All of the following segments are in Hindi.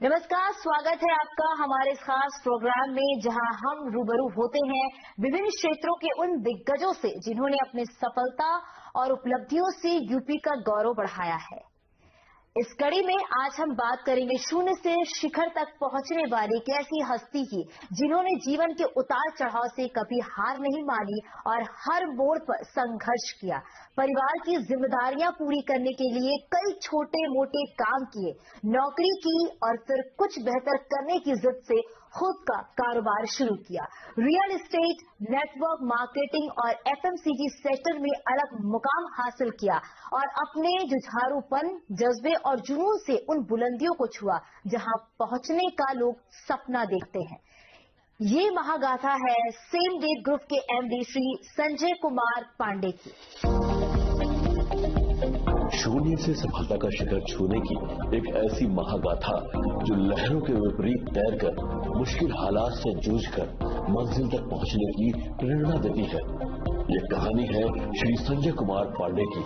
नमस्कार, स्वागत है आपका हमारे इस खास प्रोग्राम में जहां हम रूबरू होते हैं विभिन्न क्षेत्रों के उन दिग्गजों से जिन्होंने अपनी सफलता और उपलब्धियों से यूपी का गौरव बढ़ाया है। इस कड़ी में आज हम बात करेंगे शून्य से शिखर तक पहुंचने वाली एक ऐसी हस्ती की जिन्होंने जीवन के उतार चढ़ाव से कभी हार नहीं मानी और हर मोड़ पर संघर्ष किया। परिवार की जिम्मेदारियां पूरी करने के लिए कई छोटे मोटे काम किए, नौकरी की और फिर कुछ बेहतर करने की जिद से खुद का कारोबार शुरू किया। रियल एस्टेट, नेटवर्क मार्केटिंग और एफएमसीजी सेक्टर में अलग मुकाम हासिल किया और अपने जुझारूपन, जज्बे और जुनून से उन बुलंदियों को छुआ जहां पहुंचने का लोग सपना देखते हैं। ये महागाथा है सेम डे ग्रुप के एमडी श्री संजय कुमार पांडे की। शून्य से सफलता का शिखर छूने की एक ऐसी महागाथा जो लहरों के विपरीत तैरकर मुश्किल हालात से जूझकर मंजिल तक पहुंचने की प्रेरणा देती है। ये कहानी है श्री संजय कुमार पांडे की।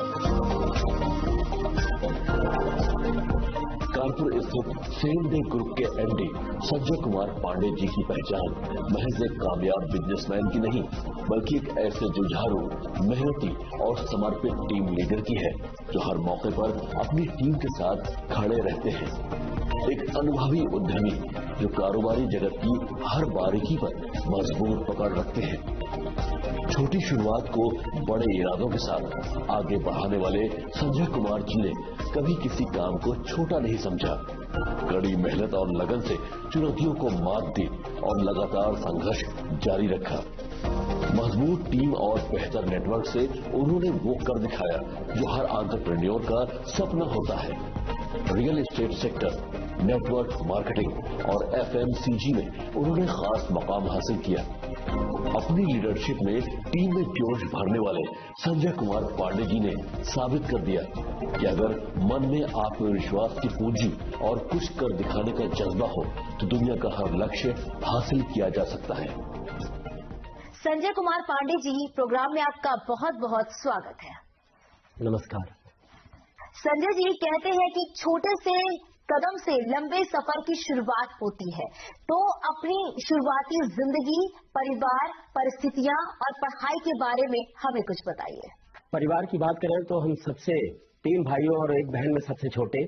कानपुर स्थित सेम डे ग्रुप के एमडी संजय कुमार पांडे जी की पहचान महज एक कामयाब बिजनेसमैन की नहीं बल्कि एक ऐसे जुझारू, मेहनती और समर्पित टीम लीडर की है जो हर मौके पर अपनी टीम के साथ खड़े रहते हैं। एक अनुभवी उद्यमी जो कारोबारी जगत की हर बारीकी पर मजबूत पकड़ रखते हैं। छोटी शुरुआत को बड़े इरादों के साथ आगे बढ़ाने वाले संजय कुमार जी ने कभी किसी काम को छोटा नहीं समझा। कड़ी मेहनत और लगन से चुनौतियों को मात दी और लगातार संघर्ष जारी रखा। मजबूत टीम और बेहतर नेटवर्क से उन्होंने वो कर दिखाया जो हर एंटरप्रेन्योर का सपना होता है। Real estate sector, network marketing और एफएमसीजी में उन्होंने खास मकाम हासिल किया। अपनी लीडरशिप में टीम में जोश भरने वाले संजय कुमार पांडे जी ने साबित कर दिया कि अगर मन में आत्मविश्वास की पूंजी और कुछ कर दिखाने का जज्बा हो तो दुनिया का हर लक्ष्य हासिल किया जा सकता है। संजय कुमार पांडे जी, प्रोग्राम में आपका बहुत बहुत स्वागत है। नमस्कार। संजय जी कहते हैं कि छोटे से कदम से लंबे सफर की शुरुआत होती है, तो अपनी शुरुआती जिंदगी, परिवार, परिस्थितियां और पढ़ाई के बारे में हमें कुछ बताइए। परिवार की बात करें तो हम सबसे 3 भाइयों और 1 बहन में सबसे छोटे।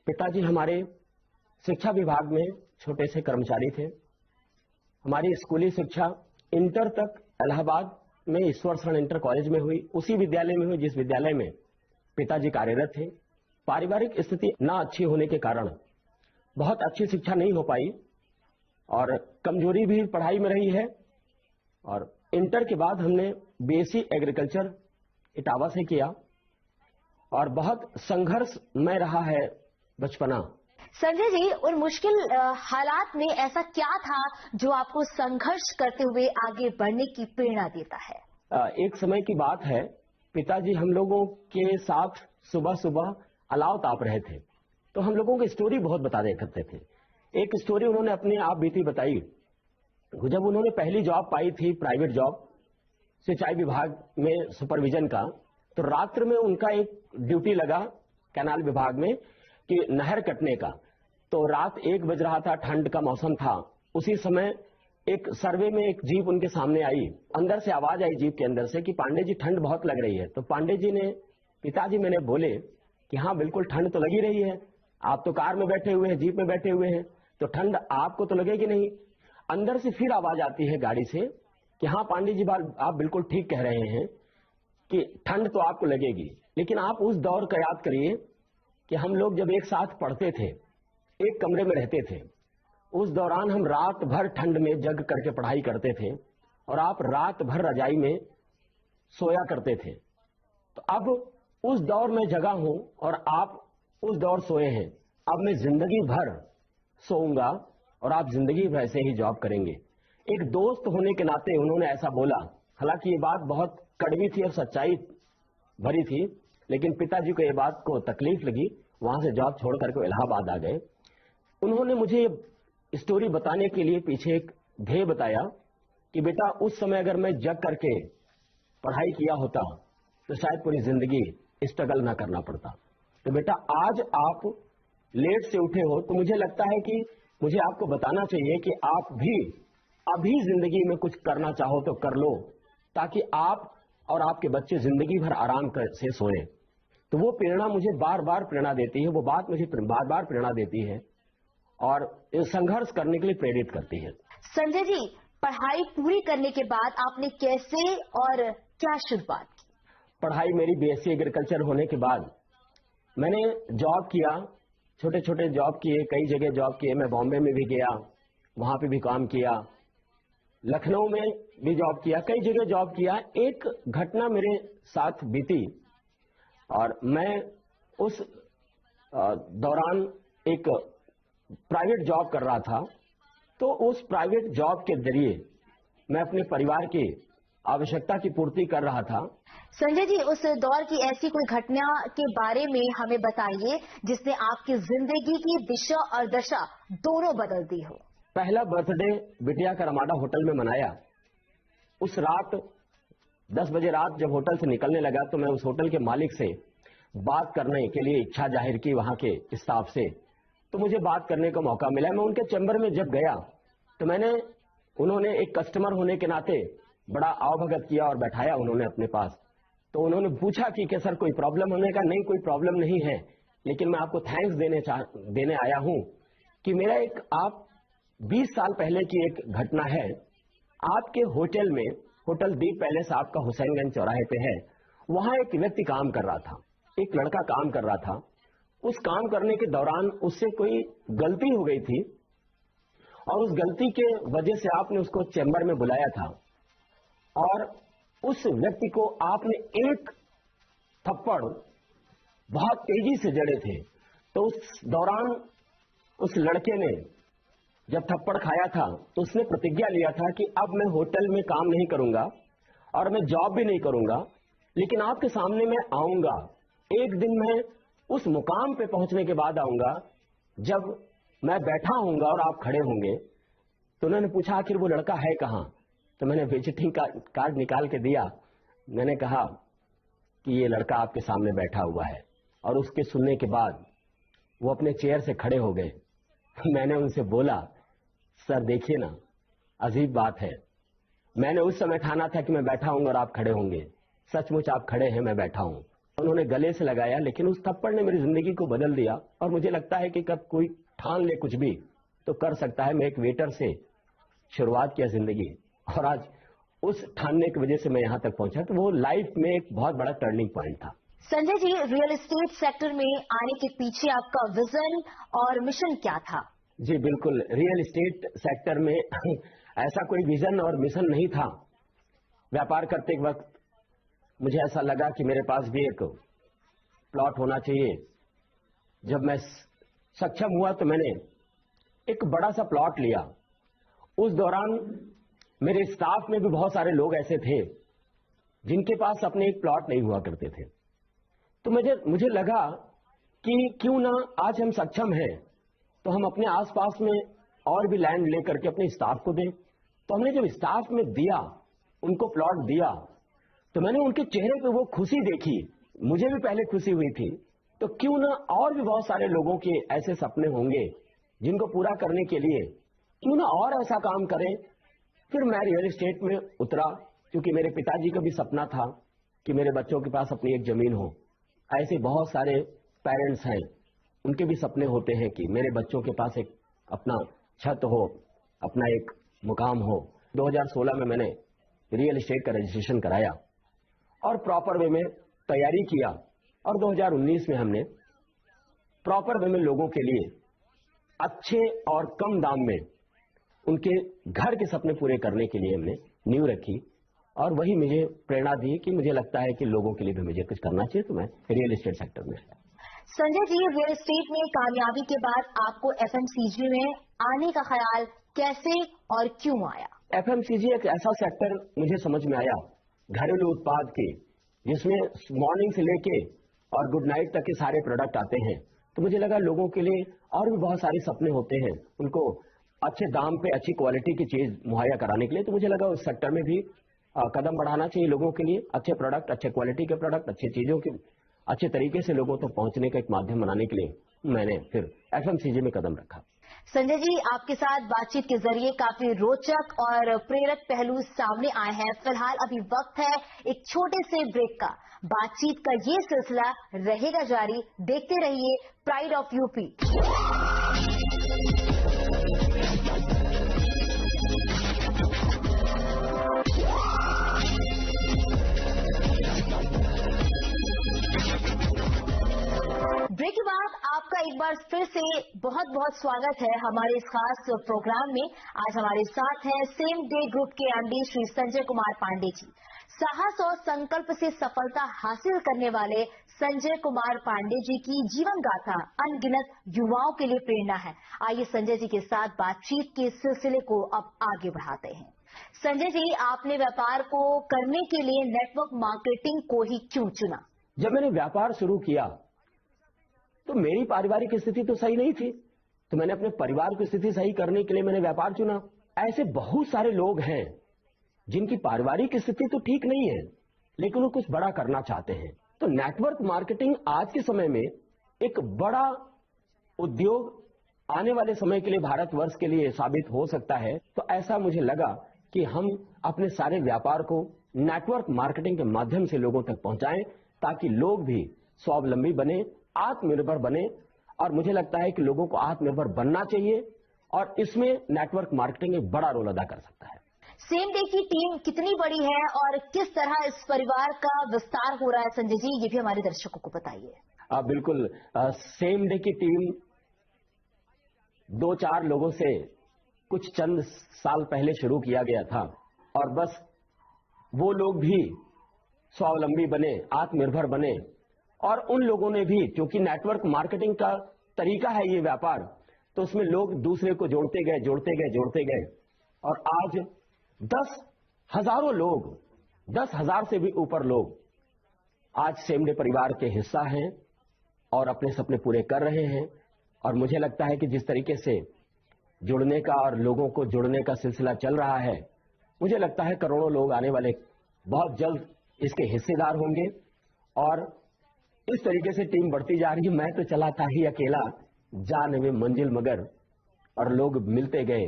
पिताजी हमारे शिक्षा विभाग में छोटे से कर्मचारी थे। हमारी स्कूली शिक्षा इंटर तक इलाहाबाद में ईश्वर शरण इंटर कॉलेज में हुई, उसी विद्यालय में हुई जिस विद्यालय में पिताजी कार्यरत थे। पारिवारिक स्थिति ना अच्छी होने के कारण बहुत अच्छी शिक्षा नहीं हो पाई और कमजोरी भी पढ़ाई में रही है। और इंटर के बाद हमने बीएससी एग्रीकल्चर इटावा से किया और बहुत संघर्षमय रहा है बचपना। संजय जी, उन मुश्किल हालात में ऐसा क्या था जो आपको संघर्ष करते हुए आगे बढ़ने की प्रेरणा देता है? एक समय की बात है, पिताजी हम लोगों के साथ सुबह सुबह अलाव ताप रहे थे, तो हम लोगों की स्टोरी बहुत बता दे करते थे। एक स्टोरी उन्होंने अपने आप बीती बताई। जब उन्होंने पहली जॉब पाई थी, प्राइवेट जॉब, सिंचाई विभाग में सुपरविजन का, तो रात्र में उनका एक ड्यूटी लगा कैनाल विभाग में कि नहर कटने का। तो रात 1 बज रहा था, ठंड का मौसम था। उसी समय एक सर्वे में एक जीप उनके सामने आई। अंदर से आवाज आई जीप के अंदर से कि पांडे जी ठंड बहुत लग रही है। तो पांडे जी ने, पिताजी मैंने बोले कि हाँ बिल्कुल ठंड तो लगी रही है, आप तो कार में बैठे हुए हैं, जीप में बैठे हुए हैं, तो ठंड आपको तो लगेगी नहीं। अंदर से फिर आवाज आती है गाड़ी से कि हाँ पांडे जी आप बिल्कुल ठीक कह रहे हैं कि ठंड तो आपको लगेगी, लेकिन आप उस दौर का याद करिए कि हम लोग जब एक साथ पढ़ते थे, एक कमरे में रहते थे, उस दौरान हम रात भर ठंड में जग करके पढ़ाई करते थे और आप रात भर रजाई में सोया करते थे। तो अब उस दौर में जगा हूं और आप उस दौर सोए हैं। अब मैं जिंदगी भर सोऊंगा और आप जिंदगी भर ऐसे ही जॉब करेंगे। एक दोस्त होने के नाते उन्होंने ऐसा बोला। हालांकि ये बात बहुत कड़वी थी और सच्चाई भरी थी, लेकिन पिताजी को ये बात को तकलीफ लगी, वहां से जॉब छोड़ करके इलाहाबाद आ गए। उन्होंने मुझे स्टोरी बताने के लिए पीछे एक ध्येय बताया कि बेटा उस समय अगर मैं जग करके पढ़ाई किया होता तो शायद पूरी जिंदगी स्ट्रगल ना करना पड़ता। तो बेटा आज आप लेट से उठे हो, तो मुझे लगता है कि मुझे आपको बताना चाहिए कि आप भी अभी जिंदगी में कुछ करना चाहो तो कर लो, ताकि आप और आपके बच्चे जिंदगी भर आराम से सोएं। तो वो प्रेरणा मुझे बार बार प्रेरणा देती है, वो बात मुझे बार बार प्रेरणा देती है और संघर्ष करने के लिए प्रेरित करती है। संजय जी, पढ़ाई पूरी करने के बाद आपने कैसे और क्या शुरुआत की? पढ़ाई मेरी बीएससी एग्रीकल्चर होने के बाद मैंने जॉब किया, छोटे छोटे जॉब किए, कई जगह जॉब किए। मैं बॉम्बे में भी गया, वहां पे भी काम किया, लखनऊ में भी जॉब किया, कई जगह जॉब किया। एक घटना मेरे साथ बीती और मैं उस दौरान एक प्राइवेट जॉब कर रहा था। तो उस प्राइवेट जॉब के जरिए मैं अपने परिवार की आवश्यकता की पूर्ति कर रहा था। संजय जी, उस दौर की ऐसी कोई घटना के बारे में हमें बताइए जिसने आपकी जिंदगी की दिशा और दशा दोनों बदल दी हो। पहला बर्थडे बिटिया का रमाडा होटल में मनाया। उस रात 10 बजे रात जब होटल से निकलने लगा तो मैं उस होटल के मालिक से बात करने के लिए इच्छा जाहिर की, वहां के स्टाफ से। तो मुझे बात करने का मौका मिला। मैं उनके चैम्बर में जब गया तो उन्होंने एक कस्टमर होने के नाते बड़ा आवभगत किया और बैठाया उन्होंने अपने पास। तो उन्होंने पूछा कि सर कोई प्रॉब्लम होने का? नहीं, कोई प्रॉब्लम नहीं है, लेकिन मैं आपको थैंक्स देने आया हूं कि मेरा एक आप 20 साल पहले की एक घटना है। आपके होटल में, होटल दीप पैलेस आपका हुसैनगंज चौराहे पे है, वहां एक व्यक्ति काम कर रहा था, एक लड़का काम कर रहा था। उस काम करने के दौरान उससे कोई गलती हो गई थी और उस गलती के वजह से आपने उसको चैम्बर में बुलाया था और उस व्यक्ति को आपने एक थप्पड़ बहुत तेजी से जड़े थे। तो उस दौरान उस लड़के ने जब थप्पड़ खाया था तो उसने प्रतिज्ञा लिया था कि अब मैं होटल में काम नहीं करूंगा और मैं जॉब भी नहीं करूंगा, लेकिन आपके सामने मैं आऊंगा। एक दिन मैं उस मुकाम पे पहुंचने के बाद आऊंगा जब मैं बैठा हूंगा और आप खड़े होंगे। तो उन्होंने पूछा आखिर वो लड़का है कहां? तो मैंने विजिटिंग कार्ड निकाल के दिया। मैंने कहा कि ये लड़का आपके सामने बैठा हुआ है। और उसके सुनने के बाद वो अपने चेयर से खड़े हो गए। मैंने उनसे बोला, सर देखिए ना, अजीब बात है, मैंने उस समय ठाना था कि मैं बैठा हूंगा और आप खड़े होंगे, सचमुच आप खड़े हैं, मैं बैठा हूं। उन्होंने गले से लगाया, लेकिन उस थप्पड़ ने मेरी जिंदगी को बदल दिया। और मुझे लगता है कि कब कोई ठान ले कुछ भी तो कर सकता है। मैं एक वेटर से शुरुआत किया जिंदगी और आज उस ठानने की वजह से मैं यहां तक पहुंचा। तो वो लाइफ में एक बहुत बड़ा टर्निंग पॉइंट था। Sanjay ji, real estate sector में आने के पीछे आपका विजन और मिशन क्या था? जी बिल्कुल, रियल एस्टेट सेक्टर में ऐसा कोई विजन और मिशन नहीं था। व्यापार करते वक्त मुझे ऐसा लगा कि मेरे पास भी एक प्लॉट होना चाहिए। जब मैं सक्षम हुआ तो मैंने एक बड़ा सा प्लॉट लिया। उस दौरान मेरे स्टाफ में भी बहुत सारे लोग ऐसे थे जिनके पास अपने एक प्लॉट नहीं हुआ करते थे। तो मुझे लगा कि क्यों ना आज हम सक्षम हैं तो हम अपने आसपास में और भी लैंड लेकर के अपने स्टाफ को दें। तो हमने जब स्टाफ में दिया, उनको प्लॉट दिया, तो मैंने उनके चेहरे पे वो खुशी देखी। मुझे भी पहले खुशी हुई थी। तो क्यों ना और भी बहुत सारे लोगों के ऐसे सपने होंगे जिनको पूरा करने के लिए क्यों ना और ऐसा काम करें। फिर मैं रियल एस्टेट में उतरा, क्योंकि मेरे पिताजी का भी सपना था कि मेरे बच्चों के पास अपनी एक जमीन हो। ऐसे बहुत सारे पेरेंट्स हैं, उनके भी सपने होते हैं कि मेरे बच्चों के पास एक अपना छत हो, अपना एक मुकाम हो। 2016 में मैंने रियल एस्टेट का रजिस्ट्रेशन कराया और प्रॉपर वे में तैयारी किया और 2019 में हमने प्रॉपर वे में लोगों के लिए अच्छे और कम दाम में उनके घर के सपने पूरे करने के लिए हमने नींव रखी। और वही मुझे प्रेरणा दी कि मुझे लगता है कि लोगों के लिए भी मुझे कुछ करना चाहिए, तो मैं रियल एस्टेट सेक्टर में। संजय जी, रियल एस्टेट में कामयाबी के बाद आपको एफएमसीजी में आने का ख्याल कैसे और क्यों आया? एफएमसीजी एक ऐसा सेक्टर मुझे समझ में आया घरेलू उत्पाद के, जिसमें मॉर्निंग से लेके और गुड नाइट तक के सारे प्रोडक्ट आते हैं। तो मुझे लगा लोगों के लिए और भी बहुत सारे सपने होते हैं, उनको अच्छे दाम पे अच्छी क्वालिटी की चीज मुहैया कराने के लिए। तो मुझे लगा उस सेक्टर में भी कदम बढ़ाना चाहिए लोगों के लिए, अच्छे प्रोडक्ट, अच्छे क्वालिटी के प्रोडक्ट, अच्छी चीजों की अच्छे तरीके से लोगों तक पहुंचने का एक माध्यम बनाने के लिए मैंने फिर एफएमसीजी में कदम रखा। संजय जी, आपके साथ बातचीत के जरिए काफी रोचक और प्रेरक पहलू सामने आए हैं। फिलहाल अभी वक्त है एक छोटे से ब्रेक का। बातचीत का ये सिलसिला रहेगा जारी। देखते रहिए प्राइड ऑफ यूपी। ब्रेक के बाद आपका एक बार फिर से बहुत बहुत स्वागत है हमारे इस खास प्रोग्राम में। आज हमारे साथ हैं सेम डे ग्रुप के एमडी श्री संजय कुमार पांडे जी। साहस और संकल्प से सफलता हासिल करने वाले संजय कुमार पांडे जी की जीवन गाथा अनगिनत युवाओं के लिए प्रेरणा है। आइए संजय जी के साथ बातचीत के सिलसिले को अब आगे बढ़ाते हैं। संजय जी, आपने व्यापार को करने के लिए नेटवर्क मार्केटिंग को ही क्यों चुना? जब मैंने व्यापार शुरू किया तो मेरी पारिवारिक स्थिति तो सही नहीं थी, तो मैंने अपने परिवार की स्थिति सही करने के लिए मैंने व्यापार चुना। ऐसे बहुत सारे लोग हैं जिनकी पारिवारिक स्थिति तो ठीक नहीं है, लेकिन वो कुछ बड़ा करना चाहते हैं। तो नेटवर्क मार्केटिंग आज के समय में एक बड़ा उद्योग आने वाले समय के लिए भारतवर्ष के लिए साबित हो सकता है। तो ऐसा मुझे लगा कि हम अपने सारे व्यापार को नेटवर्क मार्केटिंग के माध्यम से लोगों तक पहुंचाएं, ताकि लोग भी स्वावलंबी बने, आत्मनिर्भर बने। और मुझे लगता है कि लोगों को आत्मनिर्भर बनना चाहिए और इसमें नेटवर्क मार्केटिंग एक बड़ा रोल अदा कर सकता है। सेम डे की टीम कितनी बड़ी है और किस तरह इस परिवार का विस्तार हो रहा है संजय जी, ये भी हमारे दर्शकों को बताइए। बिल्कुल, सेम डे की टीम 2-4 लोगों से कुछ चंद साल पहले शुरू किया गया था और बस वो लोग भी स्वावलंबी बने, आत्मनिर्भर बने। और उन लोगों ने भी, क्योंकि नेटवर्क मार्केटिंग का तरीका है ये व्यापार, तो उसमें लोग दूसरे को जोड़ते गए और आज 10,000 लोग, 10,000 से भी ऊपर लोग आज सेम डे परिवार के हिस्सा हैं और अपने सपने पूरे कर रहे हैं। और मुझे लगता है कि जिस तरीके से जुड़ने का और लोगों को जोड़ने का सिलसिला चल रहा है, मुझे लगता है करोड़ों लोग आने वाले बहुत जल्द इसके हिस्सेदार होंगे। और इस तरीके से टीम बढ़ती जा रही है। मैं तो चला था ही अकेला, जाने में मंजिल मगर, और लोग मिलते गए,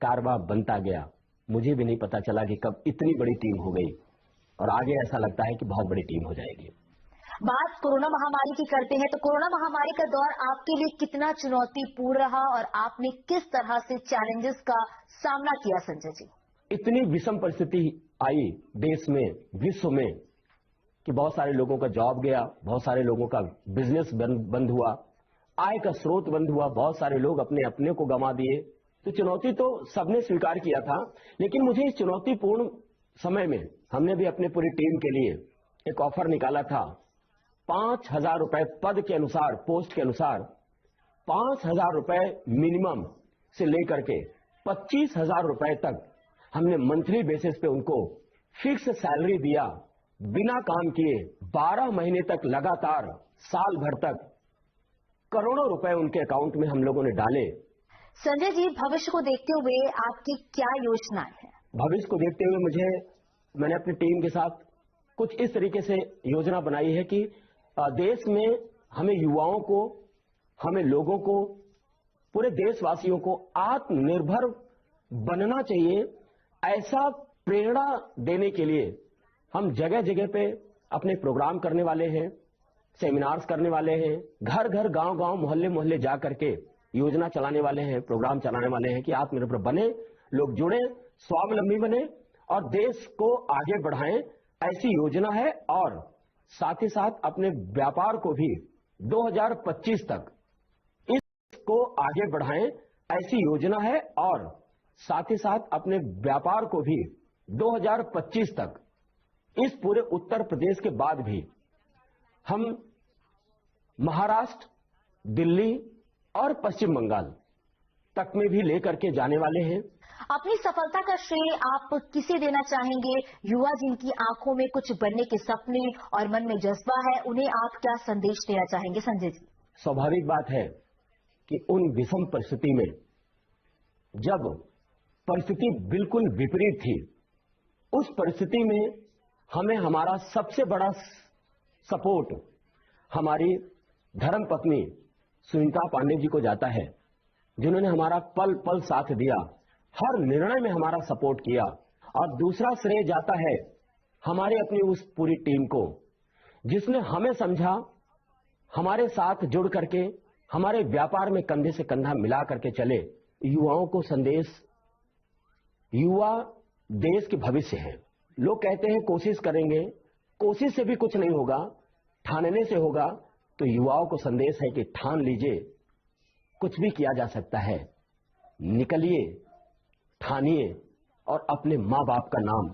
कारवां बनता गया। मुझे भी नहीं पता चला कि कब इतनी बड़ी टीम हो गई और आगे ऐसा लगता है कि बहुत बड़ी टीम हो जाएगी। बात कोरोना महामारी की करते हैं, तो कोरोना महामारी का दौर आपके लिए कितना चुनौतीपूर्ण रहा और आपने किस तरह से चैलेंजेस का सामना किया संजय जी? इतनी विषम परिस्थिति आई देश में, विश्व में, कि बहुत सारे लोगों का जॉब गया, बहुत सारे लोगों का बिजनेस बंद हुआ, आय का स्रोत बंद हुआ, बहुत सारे लोग अपने अपने को गंवा दिए। तो चुनौती तो सबने स्वीकार किया था, लेकिन मुझे इस चुनौतीपूर्ण समय में हमने भी अपने पूरी टीम के लिए एक ऑफर निकाला था। 5,000 रुपए पद के अनुसार, पोस्ट के अनुसार 5,000 रुपए मिनिमम से लेकर के 25,000 रुपए तक हमने मंथली बेसिस पे उनको फिक्स सैलरी दिया, बिना काम किए 12 महीने तक लगातार, साल भर तक करोड़ों रुपए उनके अकाउंट में हम लोगों ने डाले। संजय जी, भविष्य को देखते हुए आपकी क्या योजनाएं हैं? भविष्य को देखते हुए मैंने अपनी टीम के साथ कुछ इस तरीके से योजना बनाई है कि देश में हमें युवाओं को, हमें लोगों को, पूरे देशवासियों को आत्मनिर्भर बनना चाहिए। ऐसा प्रेरणा देने के लिए हम जगह जगह पे अपने प्रोग्राम करने वाले हैं, सेमिनार्स करने वाले हैं, घर घर, गांव गांव, मोहल्ले मोहल्ले जा करके योजना चलाने वाले हैं, प्रोग्राम चलाने वाले हैं कि आत्मनिर्भर बने, लोग जुड़े, स्वावलंबी बने और देश को आगे बढ़ाएं। ऐसी योजना है। और साथ ही साथ अपने व्यापार को भी 2025 तक इसको आगे बढ़ाएं, ऐसी योजना है। और साथ ही साथ अपने व्यापार को भी 2025 तक इस पूरे उत्तर प्रदेश के बाद भी हम महाराष्ट्र, दिल्ली और पश्चिम बंगाल तक में भी लेकर के जाने वाले हैं। अपनी सफलता का श्रेय आप किसे देना चाहेंगे? युवा जिनकी आंखों में कुछ बनने के सपने और मन में जज्बा है, उन्हें आप क्या संदेश देना चाहेंगे संजय जी? स्वाभाविक बात है कि उन विषम परिस्थिति में, जब परिस्थिति बिल्कुल विपरीत थी, उस परिस्थिति में हमें हमारा सबसे बड़ा सपोर्ट हमारी धर्म पत्नी सुनीता पांडे जी को जाता है, जिन्होंने हमारा पल पल साथ दिया, हर निर्णय में हमारा सपोर्ट किया। और दूसरा श्रेय जाता है हमारे अपनी उस पूरी टीम को, जिसने हमें समझा, हमारे साथ जुड़ करके हमारे व्यापार में कंधे से कंधा मिला करके चले। युवाओं को संदेश, युवा देश के भविष्य हैं। लोग कहते हैं कोशिश करेंगे, कोशिश से भी कुछ नहीं होगा, ठानने से होगा। तो युवाओं को संदेश है कि ठान लीजिए, कुछ भी किया जा सकता है। निकलिए, ठानिए और अपने माँ बाप का नाम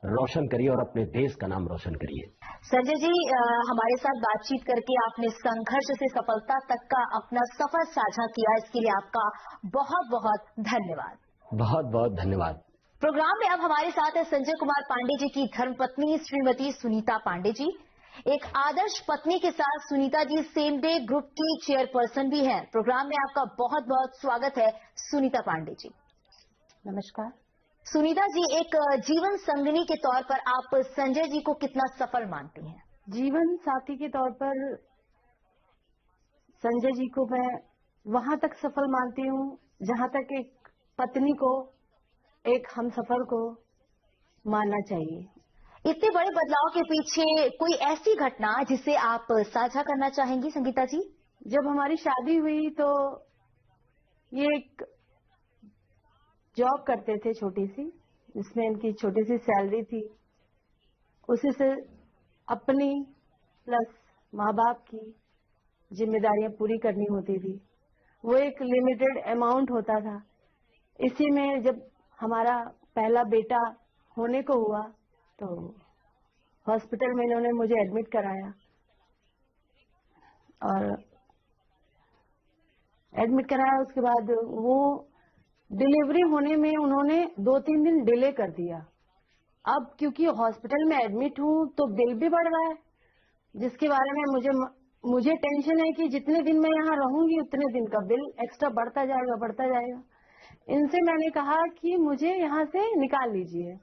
रोशन करिए और अपने देश का नाम रोशन करिए। संजय जी, हमारे साथ बातचीत करके आपने संघर्ष से सफलता तक का अपना सफर साझा किया, इसके लिए आपका बहुत बहुत धन्यवाद। बहुत बहुत धन्यवाद। प्रोग्राम में अब हमारे साथ है संजय कुमार पांडे जी की धर्मपत्नी श्रीमती सुनीता पांडे जी। एक आदर्श पत्नी के साथ Sunita ji same day group की चेयरपर्सन भी हैं। प्रोग्राम में आपका बहुत बहुत स्वागत है सुनीता पांडे जी। नमस्कार। सुनीता जी, एक जीवन संगिनी के तौर पर आप संजय जी को कितना सफल मानती हैं? जीवन साथी के तौर पर संजय जी को मैं वहां तक सफल मानती हूँ जहां तक एक पत्नी को, एक हमसफर को मानना चाहिए। इतने बड़े बदलाव के पीछे कोई ऐसी घटना जिसे आप साझा करना चाहेंगी संगीता जी? जब हमारी शादी हुई तो ये एक जॉब करते थे छोटी सी, जिसमें इनकी छोटी सी सैलरी थी, उसी से अपनी प्लस माँ बाप की जिम्मेदारियां पूरी करनी होती थी। वो एक लिमिटेड अमाउंट होता था। इसी में जब हमारा पहला बेटा होने को हुआ तो हॉस्पिटल में इन्होंने मुझे एडमिट कराया, और एडमिट कराया उसके बाद वो डिलीवरी होने में उन्होंने 2-3 दिन डिले कर दिया। अब क्योंकि हॉस्पिटल में एडमिट हूँ तो बिल भी बढ़ रहा है, जिसके बारे में मुझे टेंशन है कि जितने दिन मैं यहाँ रहूंगी उतने दिन का बिल एक्स्ट्रा बढ़ता जाएगा। इनसे मैंने कहा कि मुझे यहाँ से निकाल लीजिए,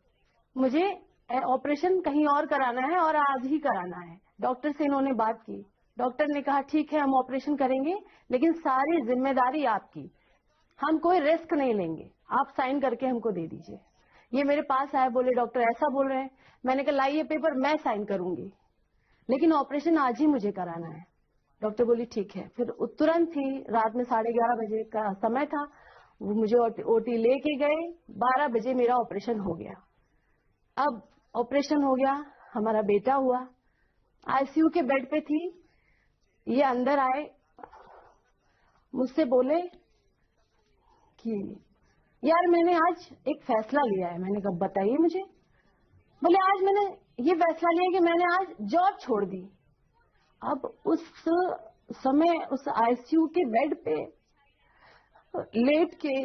मुझे ऑपरेशन कहीं और कराना है और आज ही कराना है। डॉक्टर से इन्होंने बात की, डॉक्टर ने कहा ठीक है हम ऑपरेशन करेंगे, लेकिन सारी जिम्मेदारी आपकी, हम कोई रिस्क नहीं लेंगे, आप साइन करके हमको दे दीजिए। ये मेरे पास आए, बोले डॉक्टर ऐसा बोल रहे हैं। मैंने कहा लाइए पेपर, मैं साइन करूंगी, लेकिन ऑपरेशन आज ही मुझे कराना है। डॉक्टर बोली ठीक है। फिर तुरंत ही रात में 11:30 बजे का समय था, वो मुझे ओटी लेके गए। 12 बजे मेरा ऑपरेशन हो गया। अब ऑपरेशन हो गया, हमारा बेटा हुआ। आईसीयू के बेड पे थी, ये अंदर आए, मुझसे बोले कि यार मैंने आज एक फैसला लिया है। मैंने कहा बताइए मुझे। बोले आज मैंने ये फैसला लिया कि मैंने आज जॉब छोड़ दी। अब उस समय उस आईसीयू के बेड पे लेट के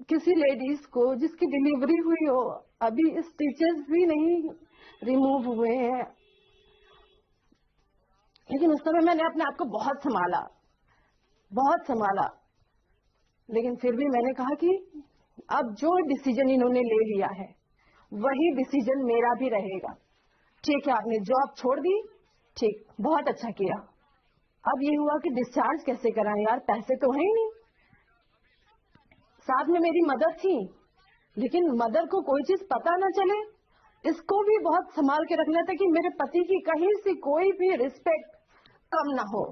किसी लेडीज को जिसकी डिलीवरी हुई हो, अभी स्टिचेस भी नहीं रिमूव हुए हैं, लेकिन उस समय मैंने अपने आप को बहुत संभाला। लेकिन फिर भी मैंने कहा कि अब जो डिसीजन इन्होंने ले लिया है वही डिसीजन मेरा भी रहेगा। ठीक है, आपने जॉब छोड़ दी, ठीक, बहुत अच्छा किया। अब ये हुआ कि डिस्चार्ज कैसे कराएं यार, पैसे तो हैं ही नहीं। साथ में मेरी मदर थी, लेकिन मदर को कोई चीज पता ना चले, इसको भी बहुत संभाल के रखना था कि मेरे पति की कहीं से कोई भी रिस्पेक्ट कम ना हो।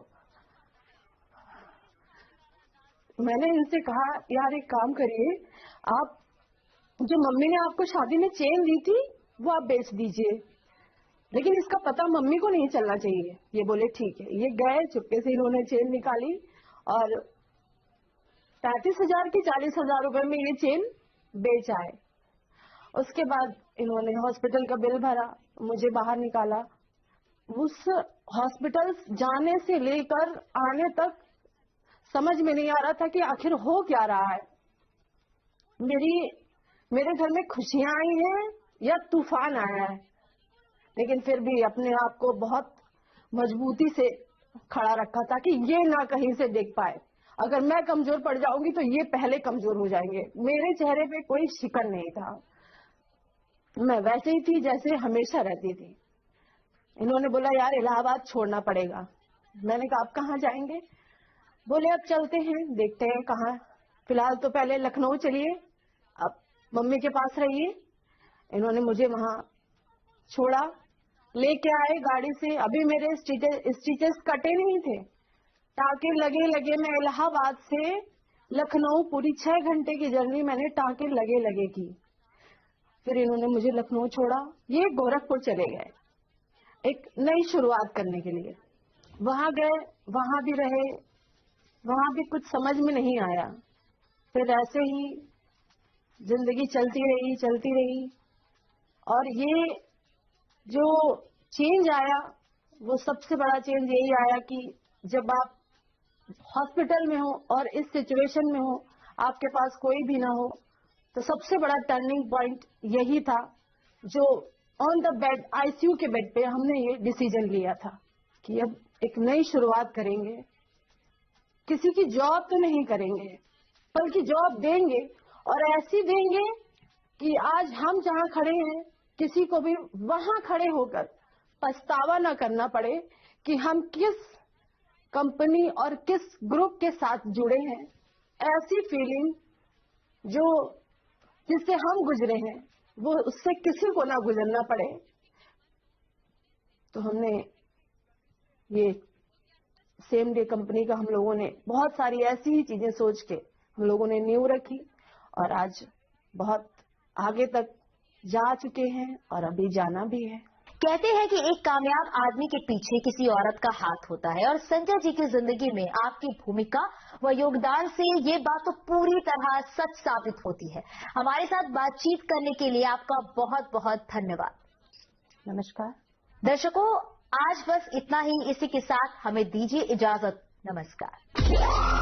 मैंने इनसे कहा यार एक काम करिए, आप जो मम्मी ने आपको शादी में चेन दी थी वो आप बेच दीजिए, लेकिन इसका पता मम्मी को नहीं चलना चाहिए। ये बोले ठीक है। ये गए, चुपके से इन्होंने चेन निकाली और 35,000 की 40,000 रुपए में ये चेन बेच आए। उसके बाद इन्होंने हॉस्पिटल का बिल भरा, मुझे बाहर निकाला। उस हॉस्पिटल जाने से लेकर आने तक समझ में नहीं आ रहा था कि आखिर हो क्या रहा है। मेरे घर में खुशियां आई हैं या तूफान आया है, लेकिन फिर भी अपने आप को बहुत मजबूती से खड़ा रखा था कि ये ना कहीं से देख पाए। अगर मैं कमजोर पड़ जाऊंगी तो ये पहले कमजोर हो जाएंगे। मेरे चेहरे पे कोई शिकन नहीं था, मैं वैसे ही थी जैसे हमेशा रहती थी। इन्होंने बोला यार इलाहाबाद छोड़ना पड़ेगा। मैंने कहा आप कहाँ जाएंगे? बोले अब चलते हैं, देखते हैं कहाँ, फिलहाल तो पहले लखनऊ चलिए, अब मम्मी के पास रहिए। इन्होंने मुझे वहां छोड़ा, लेके आए गाड़ी से। अभी मेरे स्टिचेस कटे नहीं थे, टाँके लगे लगे। मैं इलाहाबाद से लखनऊ पूरी 6 घंटे की जर्नी मैंने टाँके लगे लगे की। फिर इन्होंने मुझे लखनऊ छोड़ा, ये गोरखपुर चले गए एक नई शुरुआत करने के लिए। वहां गए, वहां भी रहे, वहां भी कुछ समझ में नहीं आया। फिर ऐसे ही जिंदगी चलती रही। और ये जो चेंज आया, वो सबसे बड़ा चेंज यही आया कि जब आप हॉस्पिटल में हो और इस सिचुएशन में हो, आपके पास कोई भी ना हो, तो सबसे बड़ा टर्निंग पॉइंट यही था, जो ऑन द बेड, आईसीयू के बेड पे हमने ये डिसीजन लिया था कि अब एक नई शुरुआत करेंगे। किसी की जॉब तो नहीं करेंगे, बल्कि जॉब देंगे, और ऐसी देंगे कि आज हम जहां खड़े हैं, किसी को भी वहां खड़े होकर पछतावा न करना पड़े कि हम किस कंपनी और किस ग्रुप के साथ जुड़े हैं। ऐसी फीलिंग जो जिससे हम गुजरे हैं, वो उससे किसी को ना गुजरना पड़े। तो हमने ये सेम डे कंपनी का, हम लोगों ने बहुत सारी ऐसी ही चीजें सोच के हम लोगों ने नींव रखी, और आज बहुत आगे तक जा चुके हैं और अभी जाना भी है। कहते हैं कि एक कामयाब आदमी के पीछे किसी औरत का हाथ होता है, और संजय जी की जिंदगी में आपकी भूमिका व योगदान से ये बात तो पूरी तरह सच साबित होती है। हमारे साथ बातचीत करने के लिए आपका बहुत बहुत धन्यवाद। नमस्कार दर्शकों, आज बस इतना ही। इसी के साथ हमें दीजिए इजाजत। नमस्कार।